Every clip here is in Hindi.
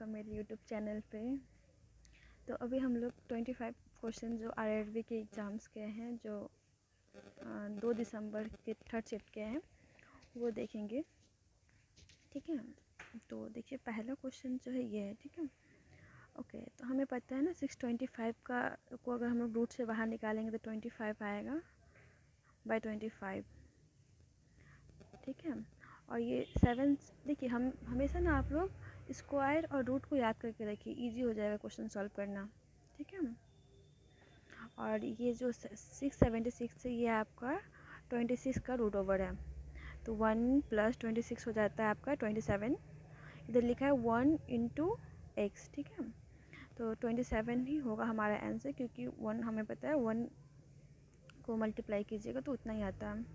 वेलकम मेरे यूट्यूब चैनल पे। तो अभी हम लोग 25 क्वेश्चन जो आरआरबी के एग्ज़ाम्स के हैं, जो 2 दिसंबर के थर्ड शिफ्ट के हैं, वो देखेंगे। ठीक है, तो देखिए पहला क्वेश्चन जो है ये है। ठीक है, ओके। तो हमें पता है ना 625 का को अगर हम लोग रूट से बाहर निकालेंगे तो 25 आएगा बाय 25। ठीक है, और ये 7 देखिए, हम हमेशा ना आप लोग स्क्वायर और रूट को याद करके रखिए, इजी हो जाएगा क्वेश्चन सॉल्व करना। ठीक है, और ये जो 676 है ये आपका 26 का रूट ओवर है, तो 1 + 26 हो जाता है आपका 27। इधर लिखा है 1 × x। ठीक है, तो 27 ही होगा हमारा आंसर, क्योंकि 1 हमें पता है, 1 को मल्टीप्लाई कीजिएगा तो उतना ही आता है।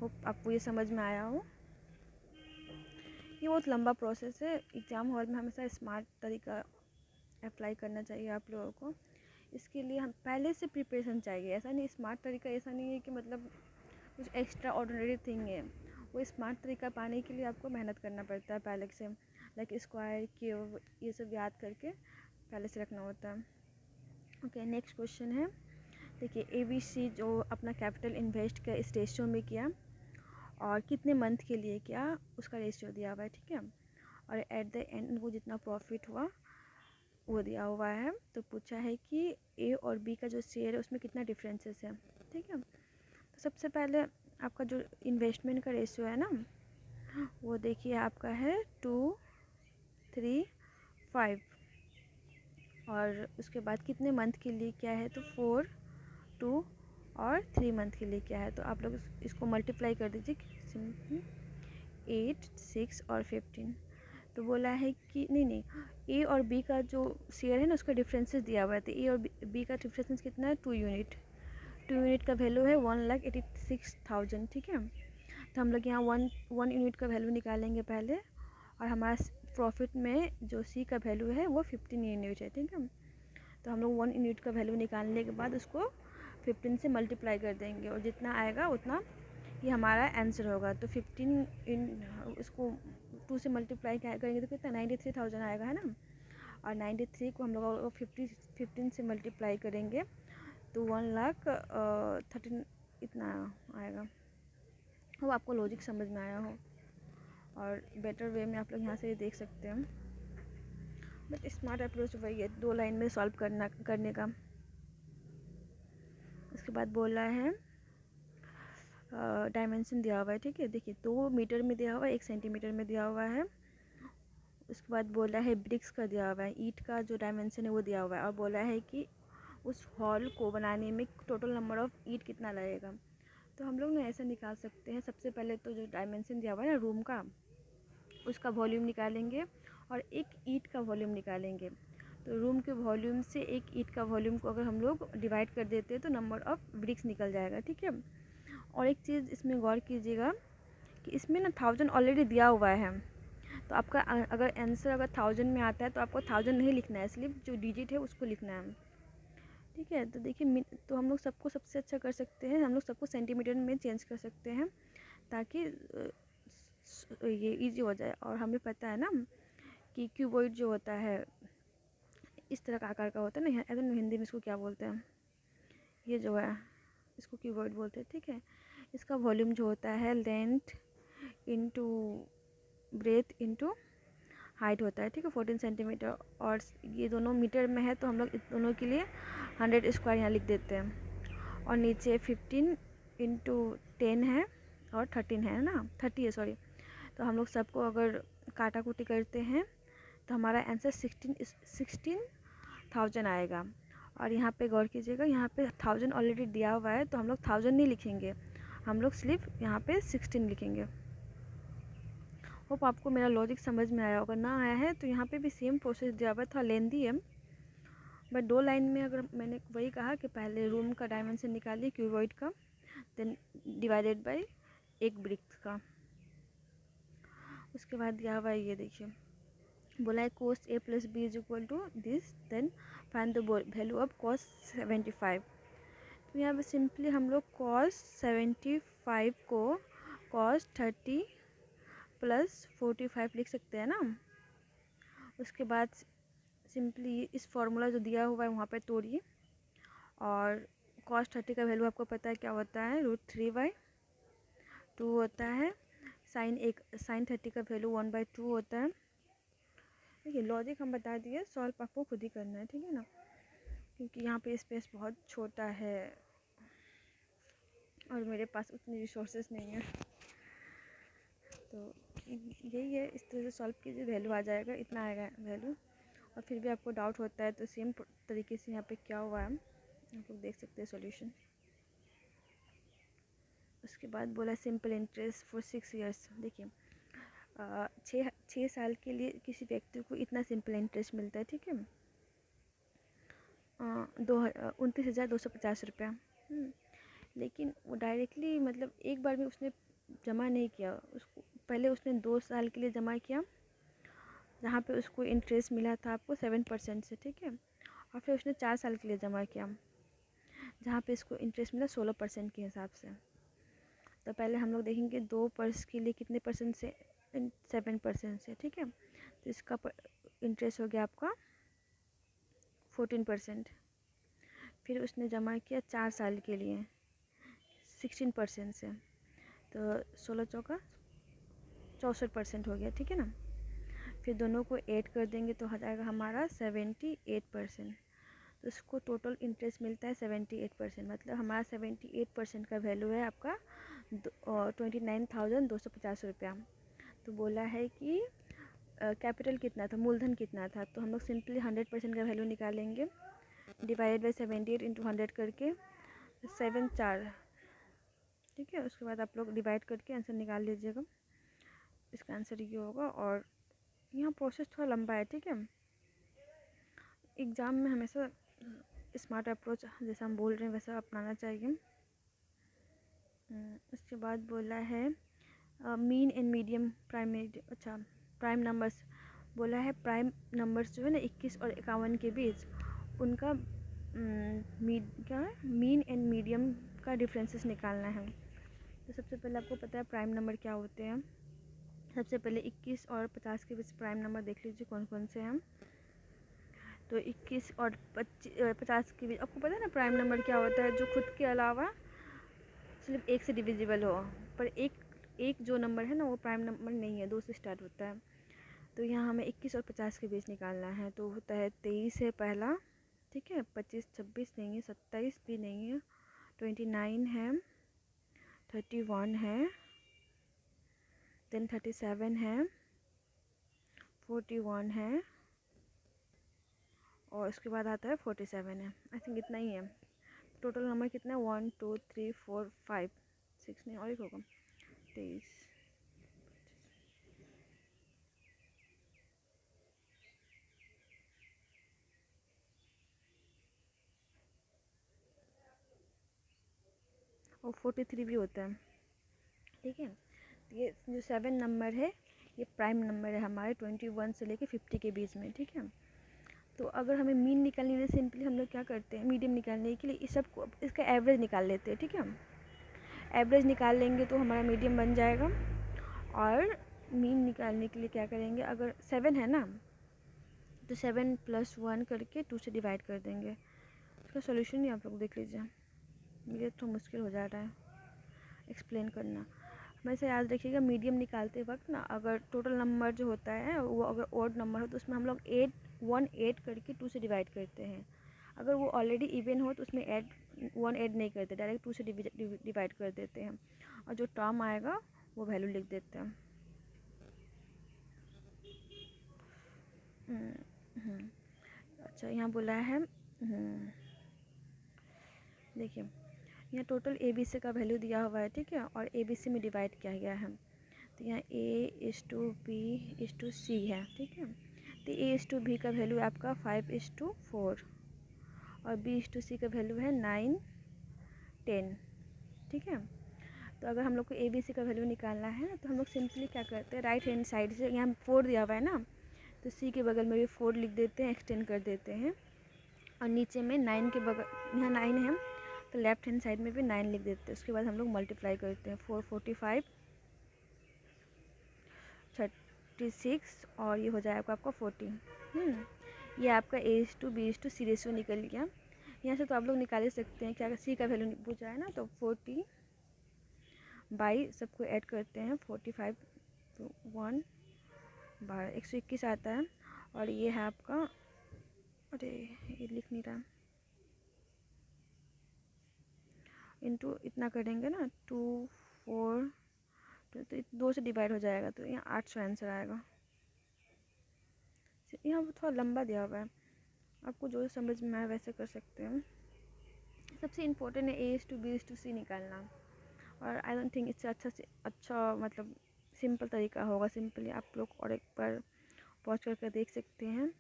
होप आपको ये समझ में आया हो। ये बहुत लंबा प्रोसेस है, एग्ज़ाम हॉल में हमेशा स्मार्ट तरीका अप्लाई करना चाहिए आप लोगों को। इसके लिए हम पहले से प्रिपरेशन चाहिए। ऐसा नहीं, स्मार्ट तरीका ऐसा नहीं है कि मतलब कुछ एक्स्ट्रा ऑर्डिनरी थिंग है। वो स्मार्ट तरीका पाने के लिए आपको मेहनत करना पड़ता है पहले से, लाइक स्क्वायर, क्यूब, ये सब याद करके पहले से रखना होता है। ओके, नेक्स्ट क्वेश्चन है। देखिए ABC जो अपना कैपिटल इन्वेस्ट का इस रेशियो में किया और कितने मंथ के लिए किया, उसका रेशियो दिया हुआ है। ठीक है, और एट द एंड उनको जितना प्रॉफिट हुआ वो दिया हुआ है। तो पूछा है कि A और B का जो शेयर है उसमें कितना डिफरेंसेस है। ठीक है, तो सबसे पहले आपका जो इन्वेस्टमेंट का रेशियो है ना, वो देखिए आपका है 2, 3, 5, और उसके बाद कितने मंथ के लिए क्या है, तो 4, 2 और 3 मंथ के लिए क्या है। तो आप लोग इसको मल्टीप्लाई कर दीजिए, 8, 6 और 15। तो बोला है कि नहीं, A और B का जो शेयर है ना उसका डिफरेंसेस दिया हुआ है। तो A और B का डिफरेंस कितना है, 2 यूनिट। 2 यूनिट का वैल्यू है 1,86,000। ठीक है, तो हम लोग यहाँ वन यूनिट का वैल्यू निकालेंगे पहले, और हमारा प्रॉफिट में जो C का वैल्यू है वो 15 यूनिट है। ठीक है, तो हम लोग 1 यूनिट का वैल्यू निकालने के बाद उसको 15 से मल्टीप्लाई कर देंगे, और जितना आएगा उतना ये हमारा आंसर होगा। तो 15 इसको 2 से मल्टीप्लाई करेंगे तो कितना 93,000 आएगा, है ना। और 93 को हम लोग 15 से मल्टीप्लाई करेंगे तो 1,13,000 इतना आएगा। वो आपको लॉजिक समझ में आया हो, और बेटर वे में आप लोग यहाँ से ये देख सकते हैं। बट स्मार्ट अप्रोच वही है, 2 लाइन में सॉल्व करने का। उसके बाद बोला है डायमेंशन दिया हुआ है। ठीक है, देखिए 2 मीटर में दिया हुआ है, 1 सेंटीमीटर में दिया हुआ है। उसके बाद बोला है ब्रिक्स का दिया हुआ है, ईंट का जो डायमेंशन है वो दिया हुआ है, और बोला है कि उस हॉल को बनाने में टोटल नंबर ऑफ़ ईंट कितना लगेगा। तो हम लोग ना ऐसा निकाल सकते हैं, सबसे पहले तो जो डायमेंशन दिया हुआ है ना रूम का, उसका वॉल्यूम निकालेंगे और एक ईंट का वॉल्यूम निकालेंगे। तो रूम के वॉल्यूम से एक ईंट का वॉल्यूम को अगर हम लोग डिवाइड कर देते हैं तो नंबर ऑफ़ ब्रिक्स निकल जाएगा। ठीक है, और एक चीज़ इसमें गौर कीजिएगा कि इसमें ना 1000 ऑलरेडी दिया हुआ है। तो आपका अगर आंसर अगर 1000 में आता है तो आपको 1000 नहीं लिखना है, सिर्फ जो डिजिट है उसको लिखना है। ठीक है, तो देखिए तो हम लोग सबको सबसे अच्छा कर सकते हैं, हम लोग सबको सेंटीमीटर में चेंज कर सकते हैं ताकि ये इजी हो जाए। और हमें पता है ना कि क्यूबॉइड जो होता है इस तरह का आकार का होता है ना, ऐसा हिंदी में इसको क्या बोलते हैं, ये जो है इसको क्यूबॉइड बोलते हैं। ठीक है, इसका वॉल्यूम जो होता है length into breadth into height होता है। ठीक है, 14 सेंटीमीटर, और ये दोनों मीटर में है तो हम लोग इस दोनों के लिए 100 स्क्वायर यहाँ लिख देते हैं। और नीचे 15 × 10 है और 13 है ना, 30 है सॉरी। तो हम लोग सबको अगर काटा कुटी करते हैं तो हमारा आंसर 16,000 आएगा। और यहाँ पे गौर कीजिएगा, यहाँ पे 1000 ऑलरेडी दिया हुआ है तो हम लोग 1000 नहीं लिखेंगे, हम लोग सिर्फ यहाँ पे 16 लिखेंगे। होप आपको मेरा लॉजिक समझ में आया होगा। ना आया है तो यहाँ पे भी सेम प्रोसेस दिया हुआ है, थोड़ा लेंदी है, बट 2 लाइन में अगर मैंने वही कहा कि पहले रूम का डायमेंशन निकालिए क्यूबॉइड का, देन डिवाइडेड बाय एक ब्रिक्स का। उसके बाद दिया हुआ है ये देखिए, बोला है cos A + B = this, then find the value of cos 75। तो यहाँ पे सिंपली हम लोग cos 75 को cos 30 + 45 लिख सकते हैं ना। उसके बाद सिंपली इस फार्मूला जो दिया हुआ है वहाँ पे तोड़िए, और cos 30 का वैल्यू आपको पता है क्या होता है, √3/2 होता है। sin 30 का वैल्यू 1/2 होता है। देखिए लॉजिक हम बता दिए, सॉल्व आपको खुद ही करना है, ठीक है ना, क्योंकि यहाँ पे स्पेस बहुत छोटा है और मेरे पास उतनी रिसोर्सेज नहीं है। तो यही है, इस तरह से सॉल्व कीजिए, वैल्यू आ जाएगा, इतना आएगा वैल्यू। और फिर भी आपको डाउट होता है तो सेम तरीके से यहाँ पे क्या हुआ है आप लोग देख सकते हैं सॉल्यूशन। उसके बाद बोला सिंपल इंटरेस्ट फॉर 6 इयर्स। देखिए 6 साल के लिए किसी व्यक्ति को इतना सिंपल इंटरेस्ट मिलता है, ठीक है, 29,250 रुपया। लेकिन वो डायरेक्टली मतलब एक बार में उसने जमा नहीं किया, उसको पहले उसने 2 साल के लिए जमा किया, जहाँ पे उसको इंटरेस्ट मिला था आपको 7% से, ठीक है, और फिर उसने 4 साल के लिए जमा किया, जहाँ पे इसको इंटरेस्ट मिला 16% के हिसाब से। तो पहले हम लोग देखेंगे 2 वर्ष के लिए कितने परसेंट से, 7% से, ठीक है, तो इसका इंटरेस्ट हो गया आपका 14%। फिर उसने जमा किया 4 साल के लिए 16% से, तो 16 चौका 64% हो गया, ठीक है ना। फिर दोनों को ऐड कर देंगे तो हो जाएगा हमारा 78%। तो इसको टोटल इंटरेस्ट मिलता है 78%, मतलब हमारा 78% का वैल्यू है आपका 29,250 रुपया। तो बोला है कि कैपिटल कितना था, मूलधन कितना था, तो हम लोग सिंपली 100% का वैल्यू निकालेंगे, डिवाइडेड बाई 78 इंटू 100 करके 7/4, ठीक है। उसके बाद आप लोग डिवाइड करके आंसर निकाल लीजिएगा, इसका आंसर ये होगा। और यहाँ प्रोसेस थोड़ा लंबा है, ठीक है, एग्ज़ाम में हमेशा स्मार्ट अप्रोच जैसा हम बोल रहे हैं वैसा अपनाना चाहिए। उसके बाद बोला है mean and medium prime numbers. बोला है प्राइम नंबर्स जो है ना 21 और 51 के बीच, उनका क्या है, मीन एंड मीडियम का डिफरेंसेस निकालना है। तो सबसे पहले आपको पता है प्राइम नंबर क्या होते हैं। सबसे पहले 21 और 50 के बीच प्राइम नंबर देख लीजिए कौन कौन से हैं। तो 21 और 50 के बीच आपको पता है ना प्राइम नंबर क्या होता है, जो खुद के अलावा सिर्फ एक से डिविजिबल हो, पर एक जो नंबर है ना वो प्राइम नंबर नहीं है, 2 से स्टार्ट होता है। तो यहाँ हमें 21 और 50 के बीच निकालना है, तो होता है 23 है पहला, ठीक है, 25 26 नहीं है, 27 भी नहीं है, 29 है, 31 है, देन 37 है, 41 है, और उसके बाद आता है 47 है। आई थिंक इतना ही है। टोटल नंबर कितना है 1 2 3 4 5 6 नहीं और एक होगा 23। और 43 भी होता है, ठीक है। तो ये जो 7 नंबर है ये प्राइम नंबर है हमारे 21 से लेके 50 के बीच में, ठीक है। तो अगर हमें मीन निकालनी है सिंपली हम लोग क्या करते हैं, मीडियम निकालने के लिए इस सब को इसका एवरेज निकाल लेते हैं, ठीक है। एवरेज निकाल लेंगे तो हमारा मीडियम बन जाएगा। और मीन निकालने के लिए क्या करेंगे, अगर 7 है ना तो 7 + 1 करके 2 से डिवाइड कर देंगे। इसका सोल्यूशन ही आप लोग देख लीजिए, मुझे तो मुश्किल हो जा रहा है एक्सप्लेन करना। वैसे याद रखिएगा मीडियम निकालते वक्त ना, अगर टोटल नंबर जो होता है वो अगर ऑड नंबर हो तो उसमें हम लोग 1 ऐड करके 2 से डिवाइड करते हैं। अगर वो ऑलरेडी इवन हो तो उसमें 1 ऐड नहीं करते, डायरेक्ट 2 से डिवाइड कर देते हैं, और जो टर्म आएगा वो वैल्यू लिख देते हैं। अच्छा यहाँ बोला है देखिए यहाँ टोटल ABC का वैल्यू दिया हुआ है, ठीक है, और ABC में डिवाइड किया गया है। तो यहाँ A:B:C है, ठीक है। तो A:B का वैल्यू आपका 5:4 और B:C का वैल्यू है 9 10, ठीक है। तो अगर हम लोग को ABC का वैल्यू निकालना है तो हम लोग सिंपली क्या करते हैं, राइट हैंड साइड से, यहाँ 4 दिया हुआ है ना, तो C के बगल में भी 4 लिख देते हैं, एक्सटेंड कर देते हैं, और नीचे में 9 के बगल, यहाँ 9 है तो लेफ्ट हैंड साइड में भी 9 लिख देते हैं। उसके बाद हम लोग मल्टीप्लाई करते हैं, 4 45 56 और ये हो जाएगा आपका 40। ये आपका A:B:C रेशियो निकल गया। यहाँ से तो आप लोग निकाल ही सकते हैं, क्या सी का वैल्यू पूछा है ना, तो 40 बाई सबको ऐड करते हैं 45 तो 1 12 121 आता है। और ये है आपका, अरे ये लिख नहीं रहा, इंटू इतना करेंगे ना 2 4 तो 2 से डिवाइड हो जाएगा, तो यहाँ 800 आंसर आएगा। यहाँ थोड़ा लंबा दिया हुआ है, आपको जो समझ में आए वैसे कर सकते हैं। सबसे इम्पोर्टेंट है A:B:C निकालना, और आई डोंट थिंक इससे अच्छा मतलब सिंपल तरीका होगा। सिंपली आप लोग और एक बार पॉज करके देख सकते हैं,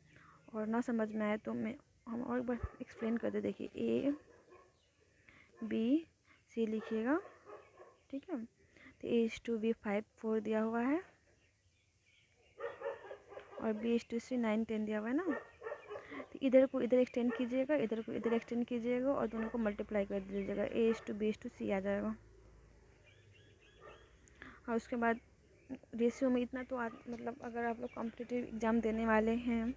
और ना समझ में आए तो हम और एक बार एक्सप्लेन कर दे। देखिए A:B:C लिखिएगा, ठीक है। तो A:B 5 4 दिया हुआ है, और B:C 9 10 दिया हुआ है ना। तो इधर को इधर एक्सटेंड कीजिएगा, इधर को इधर एक्सटेंड कीजिएगा, और दोनों को मल्टीप्लाई कर दीजिएगा, A:B:C आ जाएगा। और उसके बाद रेशियो में इतना तो मतलब अगर आप लोग कॉम्पिटिटिव एग्ज़ाम देने वाले हैं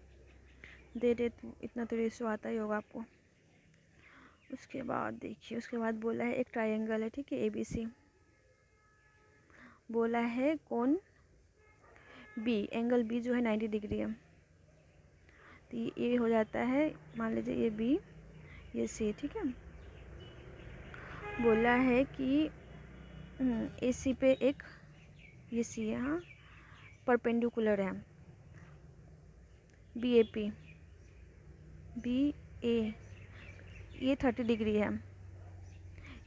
दे तो इतना तो रेशियो आता ही होगा आपको। उसके बाद देखिए, उसके बाद बोला है एक ट्रायंगल है, ठीक है, ABC। बोला है कौन B, एंगल B जो है 90 डिग्री है। तो ये हो जाता है, मान लीजिए ये B ये C, ठीक है। बोला है कि AC पे एक ये C है, हाँ, परपेंडिकुलर है BAP BA, ये 30 डिग्री है,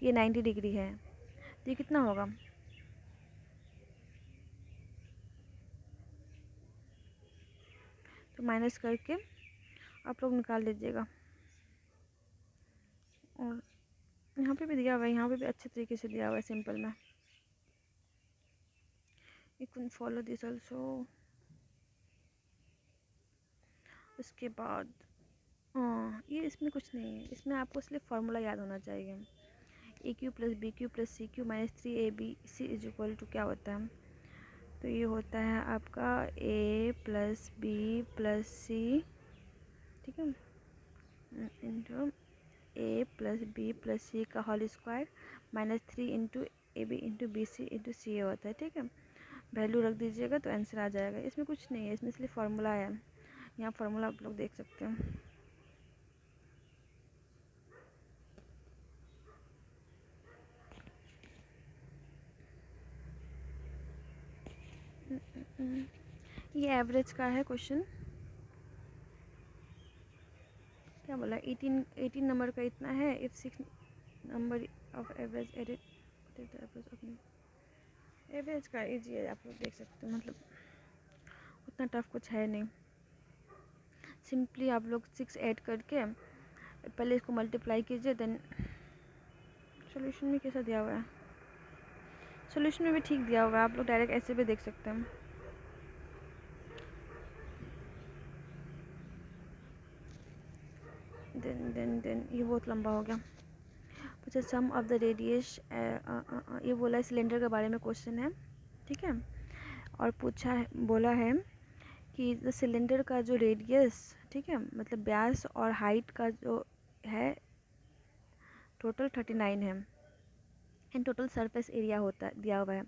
ये 90 डिग्री है। तो ये कितना होगा? तो माइनस करके आप लोग निकाल लीजिएगा। और यहाँ पे भी दिया हुआ है, यहाँ पे भी अच्छे तरीके से दिया हुआ है सिंपल में। You can follow this also. उसके बाद ये इसमें कुछ नहीं है, इसमें आपको सिर्फ फार्मूला याद होना चाहिए। AQ + BQ + CQ - 3ABC = क्या होता है? तो ये होता है आपका A + B + C, ठीक है, इंटू A + B + C का whole square -3 × AB × BC × CA होता है, ठीक है। वैल्यू रख दीजिएगा तो आंसर आ जाएगा। इसमें कुछ नहीं है, इसमें सिर्फ फार्मूला है। यहाँ फार्मूला आप लोग देख सकते हैं। ये एवरेज का है क्वेश्चन। क्या बोला? 18 नंबर का इतना है। If 6 number of average average का इजी है, आप लोग देख सकते हो, मतलब उतना टफ कुछ है नहीं। सिंपली आप लोग 6 ऐड करके पहले इसको मल्टीप्लाई कीजिए, देन सॉल्यूशन में कैसा दिया हुआ है, सॉल्यूशन में भी ठीक दिया हुआ है, आप लोग डायरेक्ट ऐसे भी देख सकते हैं। देन ये बहुत लंबा हो गया। अच्छा, सम ऑफ द रेडियस, ये बोला है सिलेंडर के बारे में क्वेश्चन है, ठीक है। और पूछा है, बोला है कि द सिलेंडर का जो रेडियस, ठीक है, मतलब व्यास और हाइट का जो है टोटल 39 है, एंड टोटल सरफेस एरिया होता है दिया हुआ है।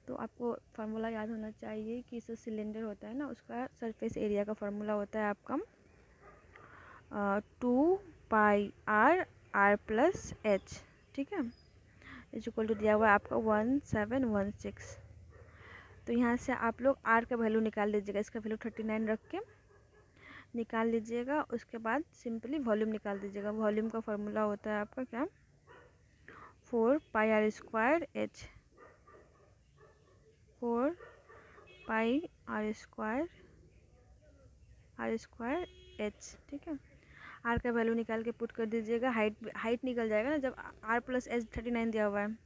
तो आपको फार्मूला याद होना चाहिए कि जो सिलेंडर होता है ना, उसका सरफेस एरिया का फार्मूला होता है आपका 2πr/r+h, ठीक है, इक्वल टू दिया हुआ है आपका 1716। तो यहाँ से आप लोग r का वैल्यू निकाल लीजिएगा, इसका वैल्यू 39 रख के निकाल लीजिएगा। उसके बाद सिंपली वॉल्यूम निकाल दीजिएगा। वॉल्यूम का फार्मूला होता है आपका क्या, 4πr²h, 4πr²h, ठीक है। r का वैल्यू निकाल के पुट कर दीजिएगा। हाइट निकल जाएगा ना जब r + h 39 दिया हुआ है।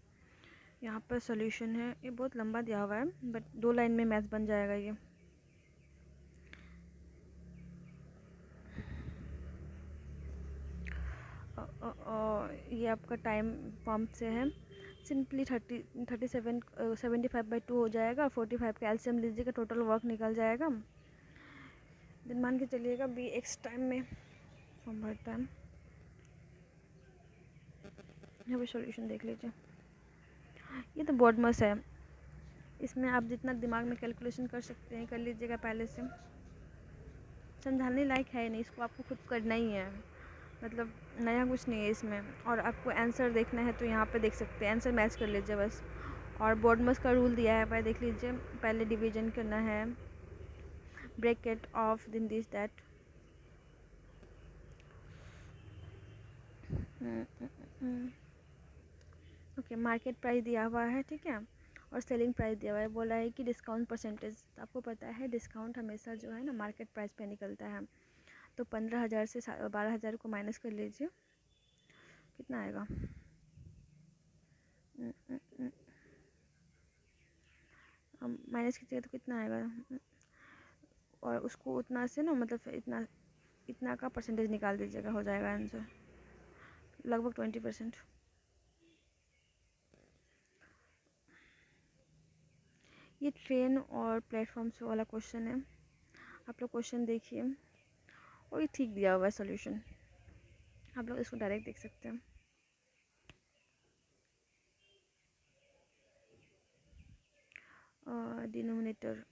यहाँ पर सॉल्यूशन है, ये बहुत लंबा दिया हुआ है, बट 2 लाइन में मैथ बन जाएगा ये। ये आपका टाइम फॉर्म से है, सिंपली 75/2 हो जाएगा, 45 का एलसीएम लीजिएगा, टोटल वर्क निकल जाएगा। दिन मान के चलिएगा बी एक्स टाइम में फ्रॉम हर टाइम। यहाँ पे सॉल्यूशन देख लीजिए, ये तो बॉडमस है, इसमें आप जितना दिमाग में कैलकुलेशन कर सकते हैं कर लीजिएगा पहले से। समझाने लायक है नहीं, इसको आपको खुद करना ही है, मतलब नया कुछ नहीं है इसमें। और आपको आंसर देखना है तो यहाँ पे देख सकते हैं, आंसर मैच कर लीजिए बस। और बॉडमस का रूल दिया है भाई, देख लीजिए, पहले डिवीजन करना है, ब्रैकेट ऑफ दिन this that, okay, market price दिया हुआ है, ठीक है, और सेलिंग प्राइस दिया हुआ है। बोला है कि डिस्काउंट परसेंटेज, तो आपको पता है डिस्काउंट हमेशा जो है ना मार्केट प्राइस पे निकलता है। तो 15,000 से 12,000 को माइनस कर लीजिए, कितना आएगा, माइनस कीजिएगा तो कितना आएगा, और उसको उतना से ना मतलब इतना इतना का परसेंटेज निकाल दीजिएगा, हो जाएगा आंसर लगभग 20%। ये ट्रेन और प्लेटफॉर्म्स वाला क्वेश्चन है, आप लोग क्वेश्चन देखिए, और ये ठीक दिया हुआ है सॉल्यूशन, आप लोग इसको डायरेक्ट देख सकते हैं। डिनोमिनेटर,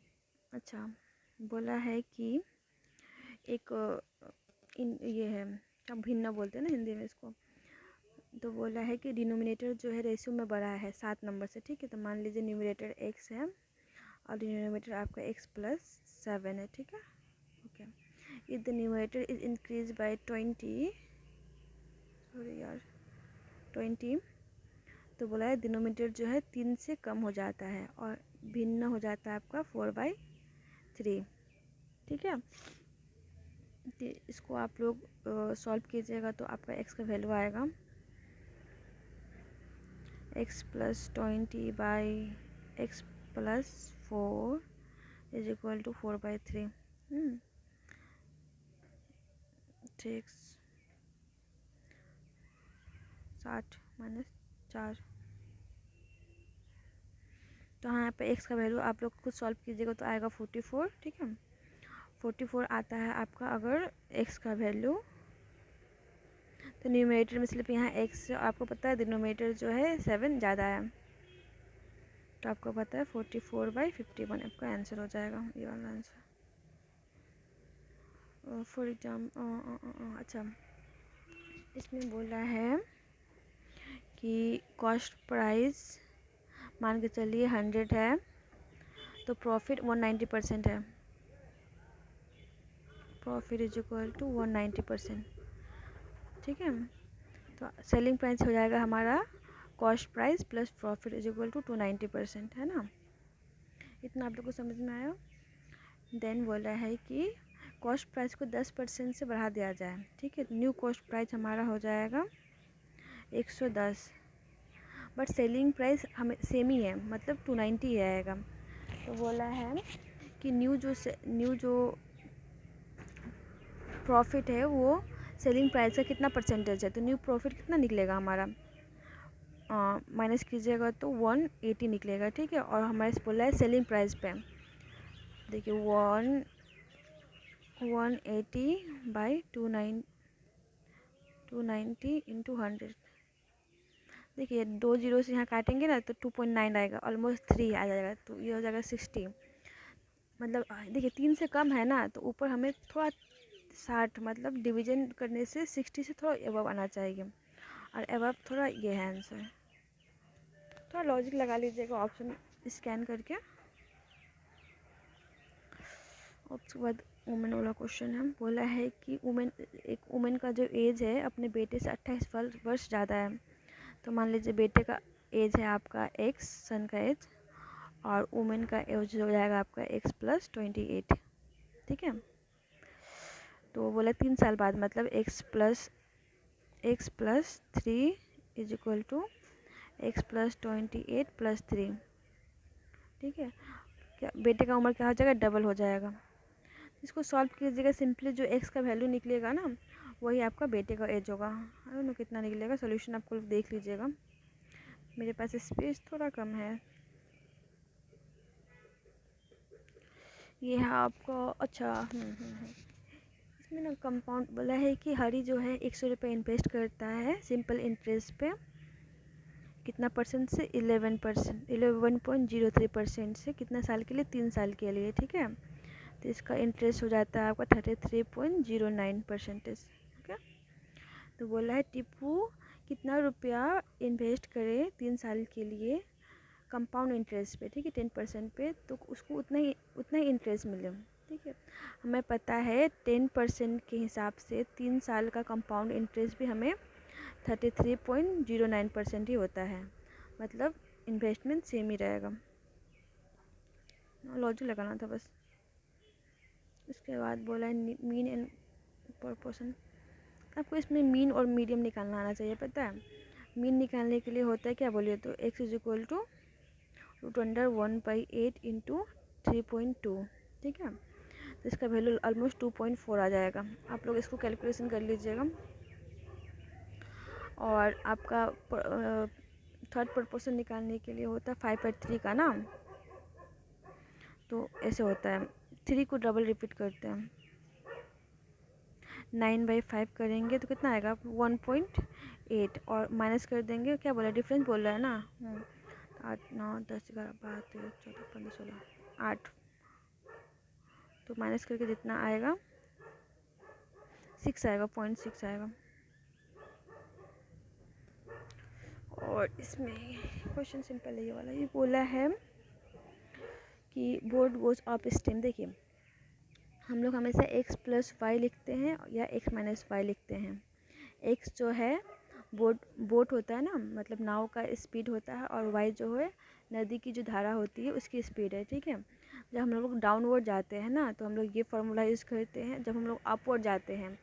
अच्छा, बोला है कि एक ये है, क्या भिन्न बोलते हैं ना हिंदी में इसको, तो बोला है कि डिनोमिनेटर जो है रेशियो में बढ़ा है 7 नंबर से, ठीक है। तो मान लीजिए न्यूमरेटर x है और डिनोमिनेटर आपका x+7 है, ठीक है, okay. If the numerator is increase by 20, sorry यार 20, तो बोला है डिनोमिनेटर जो है 3 से कम हो जाता है और भिन्न हो जाता है आपका 4/3, ठीक है। तो इसको आप लोग सॉल्व कीजिएगा तो आपका x का वैल्यू आएगा x+20/x+4 इज इक्वल टू 4/3, ठीक, 60 - 4। तो यहाँ पे x का वैल्यू आप लोग खुद सॉल्व कीजिएगा तो आएगा 44, ठीक है। 44 आता है आपका अगर x का वैल्यू, तो न्यूमरेटर में सिर्फ यहाँ x, आपको पता है डिनोमिनेटर जो है 7 ज़्यादा है, तो आपको पता है 44/51 आपका आंसर हो जाएगा, ये वाला आंसर। फॉर एग्जाम्पल, अच्छा, इसमें बोला है कि कॉस्ट प्राइस मान के चलिए 100 है, तो प्रॉफिट 190% है, प्रॉफिट इज इक्वल टू 190%, ठीक है। तो सेलिंग प्राइस हो जाएगा हमारा cost price plus profit is equal to 290%, है ना। इतना आप लोग को समझ में आया। देन बोला है कि कॉस्ट प्राइस को 10% से बढ़ा दिया जाए, ठीक है। न्यू कॉस्ट प्राइस हमारा हो जाएगा 110, बट सेलिंग प्राइस हमें सेम ही है, मतलब 290 ही आएगा। तो बोला है कि न्यू जो प्रॉफिट है वो सेलिंग प्राइस का कितना परसेंटेज है, तो न्यू प्रॉफिट कितना निकलेगा हमारा, माइनस कीजिएगा तो 180 निकलेगा, ठीक है। और हमारे से बोला है सेलिंग प्राइस पे, देखिए 180/290 इंटू 100, देखिए 2 जीरो से यहाँ काटेंगे ना तो 2.9 आएगा, ऑलमोस्ट 3 आ जाएगा, तो ये हो जाएगा 60। मतलब देखिए 3 से कम है ना, तो ऊपर हमें थोड़ा 60, मतलब डिवीजन करने से 60 से थोड़ा एबव आना चाहिए, और एबव थोड़ा ये है आंसर। थोड़ा लॉजिक लगा लीजिएगा ऑप्शन स्कैन करके। उसके बाद वुमेन वाला क्वेश्चन है, बोला है कि एक वुमेन का जो एज है अपने बेटे से 28 वर्ष ज़्यादा है। तो मान लीजिए बेटे का एज है आपका x, सन का एज, और वुमेन का एज हो जाएगा आपका x+28, ठीक है। तो बोला 3 साल बाद, मतलब x+3 is equal to x+28+3, ठीक है। क्या बेटे का उम्र क्या हो जाएगा, डबल हो जाएगा। इसको सॉल्व कीजिएगा, सिंपली जो x का वैल्यू निकलेगा ना वही आपका बेटे का एज होगा। आई नो कितना निकलेगा, सोल्यूशन आपको देख लीजिएगा। मेरे पास स्पेस थोड़ा कम है। ये है आपका, अच्छा इसमें ना कंपाउंड बोला है कि हरी जो है 100 रुपये इन्वेस्ट करता है सिंपल इंटरेस्ट पे, कितना परसेंट से 11%, 11.03% से, कितना साल के लिए, 3 साल के लिए, ठीक है। तो इसका इंटरेस्ट हो जाता है आपका 33.09%। ठीक है, तो बोला है टीपू कितना रुपया इन्वेस्ट करे 3 साल के लिए कंपाउंड इंटरेस्ट पे, ठीक है, 10% पे, तो उसको उतना ही इंटरेस्ट मिले। ठीक है, हमें पता है 10% के हिसाब से 3 साल का कंपाउंड इंटरेस्ट भी हमें 33.09% ही होता है, मतलब इन्वेस्टमेंट सेम ही रहेगा। लॉजिक लगाना था बस। इसके बाद बोला है मीन एंड प्रोपोर्शन। आपको इसमें मीन और मीडियम निकालना आना चाहिए, पता है। मीन निकालने के लिए होता है क्या, बोलिए तो x is equal to √1/8 into 3.2, ठीक है। तो इसका वैल्यू ऑलमोस्ट 2.4 आ जाएगा। आप लोग इसको कैलकुलेशन कर लीजिएगा। और आपका थर्ड प्रोपोर्शन निकालने के लिए होता है 5/3 का ना, तो ऐसे होता है, 3 को डबल रिपीट करते हैं, 9/5 करेंगे तो कितना आएगा 1.8, और माइनस कर देंगे, क्या बोला डिफरेंस बोल रहा है ना, 8 9 10 11 12 13 14 15 16 8, तो माइनस करके जितना आएगा 6 आएगा, 0.6 आएगा। और इसमें क्वेश्चन सिंपल है ये वाला, ये बोला है कि बोर्ड गोज अप स्टेम। देखिए हम लोग हमेशा x प्लस वाई लिखते हैं या x माइनस वाई लिखते हैं। x जो है बोट होता है ना, मतलब नाव का स्पीड होता है, और y जो है नदी की जो धारा होती है उसकी स्पीड है, ठीक है। जब हम लोग डाउनवर्ड जाते हैं ना, तो हम लोग ये फार्मूला यूज़ करते हैं। जब हम लोग अपवर्ड जाते हैं,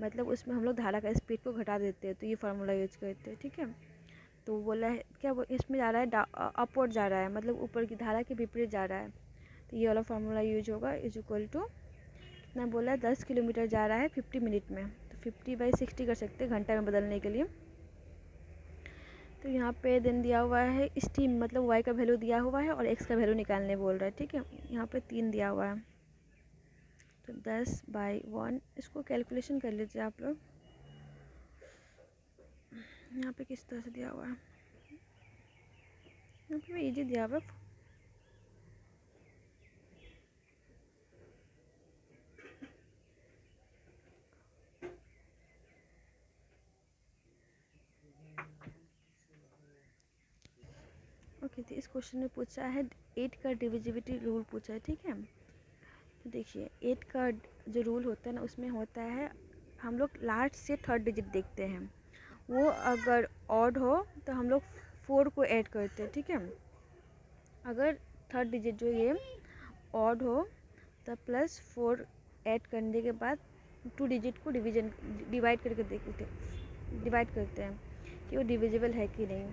मतलब उसमें हम लोग धारा का स्पीड को घटा देते हैं, तो ये फार्मूला यूज़ करते हैं, ठीक है। तो बोला है क्या, वो इसमें जा रहा है अपवर्ड जा रहा है, मतलब ऊपर की धारा के विपरीत जा रहा है, तो ये वाला फार्मूला यूज होगा, इज इक्वल टू कितना बोला है 10 किलोमीटर जा रहा है 50 मिनट में, तो 50/60 कर सकते हैं घंटा में बदलने के लिए। तो यहाँ पे दिन दिया हुआ है स्टीम, मतलब y का वैल्यू दिया हुआ है और x का वैल्यू निकालने बोल रहा है, ठीक है। यहाँ पे 3 दिया हुआ है, तो 10/1, इसको कैलकुलेशन कर लीजिए आप लोग। यहाँ पे किस तरह से दिया हुआ है, यहाँ पे ईजी दिया हुआ है। ओके, तो इस क्वेश्चन में पूछा है 8 का डिविजिबिलिटी रूल पूछा है, ठीक है। तो देखिए 8 का जो रूल होता है ना, उसमें होता है हम लोग लास्ट से थर्ड डिजिट देखते हैं, वो अगर ऑड हो तो हम लोग 4 को ऐड करते हैं, ठीक है। अगर थर्ड डिजिट जो ये ऑड हो तो +4 ऐड करने के बाद 2 डिजिट को डिवाइड करके डिवाइड करते हैं कि वो डिविजिबल है कि नहीं।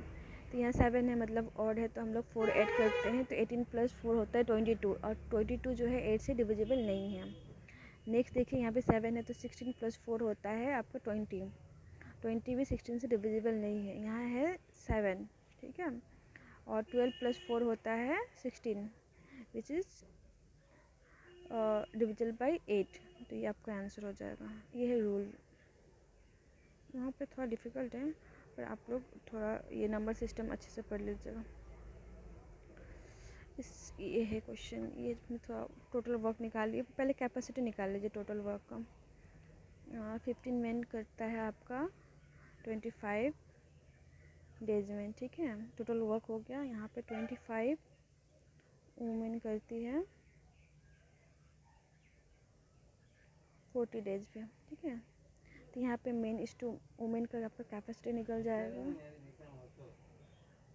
तो यहाँ 7 है, मतलब ऑड है, तो हम लोग 4 ऐड करते हैं, तो 18 + 4 होता है 22, और 22 जो है 8 से डिविजिबल नहीं है। नेक्स्ट देखिए यहाँ पे 7 है, तो 16 + 4 होता है आपका 20, 20 भी 16 से डिविजिबल नहीं है, यहाँ है 7, ठीक है। और 12 + 4 होता है 16, विच इज़ डिविजिबल बाई 8, तो ये आपका आंसर हो जाएगा। ये है रूल। यहाँ पे थोड़ा डिफ़िकल्ट है, पर आप लोग थोड़ा ये नंबर सिस्टम अच्छे से पढ़ लीजिएगा। ये है क्वेश्चन, ये थोड़ा टोटल वर्क निकालिए, पहले कैपेसिटी निकाल लीजिए टोटल वर्क का। 15 मेन करता है आपका 25 डेज में, ठीक है। टोटल वर्क हो गया, यहाँ पे 25 वुमेन करती है 40 डेज पे, ठीक है। तो यहाँ पे मेन इस टू वुमेन का आपका कैपेसिटी निकल जाएगा